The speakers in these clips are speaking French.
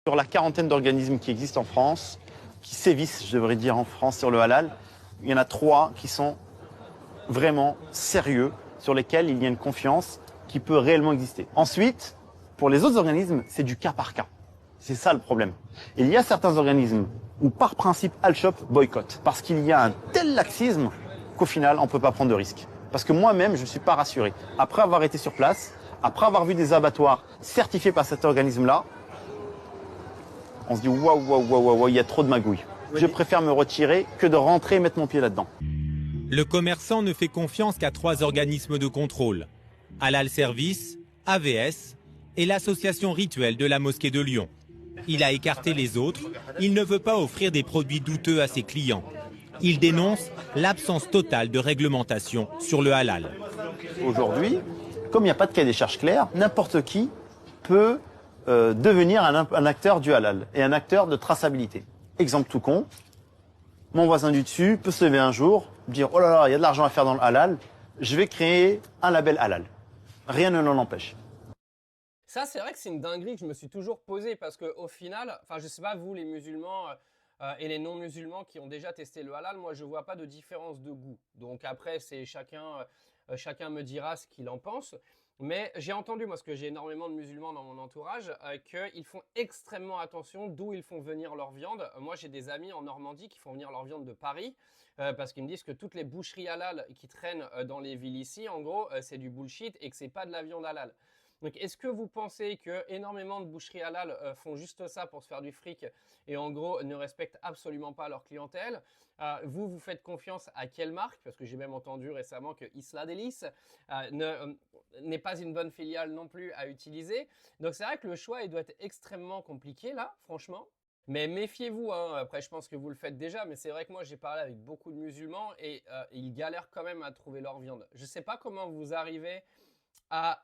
Sur la quarantaine d'organismes qui existent en France, qui sévissent, je devrais dire, en France sur le halal, il y en a 3 qui sont vraiment sérieux, sur lesquels il y a une confiance qui peut réellement exister. Ensuite, pour les autres organismes, c'est du cas par cas. C'est ça le problème. Il y a certains organismes où, par principe, Al-Shop boycotte, parce qu'il y a un tel laxisme qu'au final, on ne peut pas prendre de risques. Parce que moi-même, je ne suis pas rassuré. Après avoir été sur place, après avoir vu des abattoirs certifiés par cet organisme-là, on se dit waouh, waouh, waouh, waouh, il y a trop de magouilles. Je préfère me retirer que de rentrer et mettre mon pied là-dedans. Le commerçant ne fait confiance qu'à 3 organismes de contrôle. Halal Service, AVS et l'association rituelle de la mosquée de Lyon. Il a écarté les autres, il ne veut pas offrir des produits douteux à ses clients. Il dénonce l'absence totale de réglementation sur le halal. Aujourd'hui, comme il n'y a pas de cahier des charges clair, n'importe qui peut devenir un acteur du halal et un acteur de traçabilité. Exemple tout con, mon voisin du dessus peut se lever un jour, dire « Oh là là, il y a de l'argent à faire dans le halal, je vais créer un label halal ». Rien ne l'en empêche. Ça, c'est vrai que c'est une dinguerie que je me suis toujours posée parce qu'au final, enfin, je sais pas, vous, les musulmans et les non-musulmans qui ont déjà testé le halal, moi, je vois pas de différence de goût. Donc après, c'est chacun me dira ce qu'il en pense. Mais j'ai entendu, moi, parce que j'ai énormément de musulmans dans mon entourage, qu'ils font extrêmement attention d'où ils font venir leur viande. Moi, j'ai des amis en Normandie qui font venir leur viande de Paris parce qu'ils me disent que toutes les boucheries halal qui traînent dans les villes ici, en gros, c'est du bullshit et que c'est pas de la viande halal. Donc, est-ce que vous pensez que énormément de boucheries halal font juste ça pour se faire du fric et en gros ne respectent absolument pas leur clientèle? Vous faites confiance à quelle marque? Parce que j'ai même entendu récemment que Isla Délice n'est pas une bonne filiale non plus à utiliser. Donc, c'est vrai que le choix il doit être extrêmement compliqué là, franchement. Mais méfiez-vous, hein. Après je pense que vous le faites déjà, mais c'est vrai que moi j'ai parlé avec beaucoup de musulmans et ils galèrent quand même à trouver leur viande. Je ne sais pas comment vous arrivez à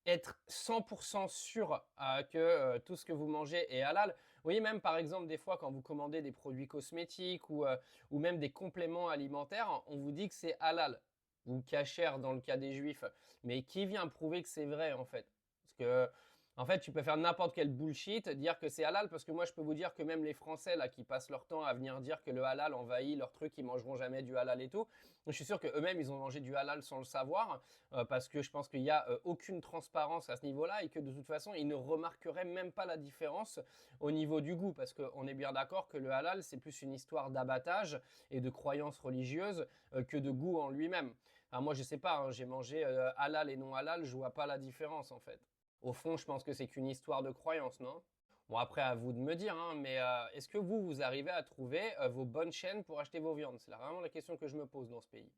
être 100% sûr que tout ce que vous mangez est halal. Oui, même par exemple, des fois, quand vous commandez des produits cosmétiques ou même des compléments alimentaires, on vous dit que c'est halal ou kasher dans le cas des juifs. Mais qui vient prouver que c'est vrai en fait? Parce que en fait, tu peux faire n'importe quel bullshit, dire que c'est halal, parce que moi, je peux vous dire que même les Français là qui passent leur temps à venir dire que le halal envahit leur truc, ils mangeront jamais du halal et tout. Je suis sûr qu'eux-mêmes, ils ont mangé du halal sans le savoir, parce que je pense qu'il n'y a aucune transparence à ce niveau-là et que de toute façon, ils ne remarqueraient même pas la différence au niveau du goût, parce qu'on est bien d'accord que le halal, c'est plus une histoire d'abattage et de croyances religieuses que de goût en lui-même. Enfin, moi, je sais pas, hein, j'ai mangé halal et non halal, je vois pas la différence en fait. Au fond, je pense que c'est qu'une histoire de croyance, non? Bon, après, à vous de me dire, hein, mais est-ce que vous arrivez à trouver vos bonnes chaînes pour acheter vos viandes? C'est vraiment la question que je me pose dans ce pays.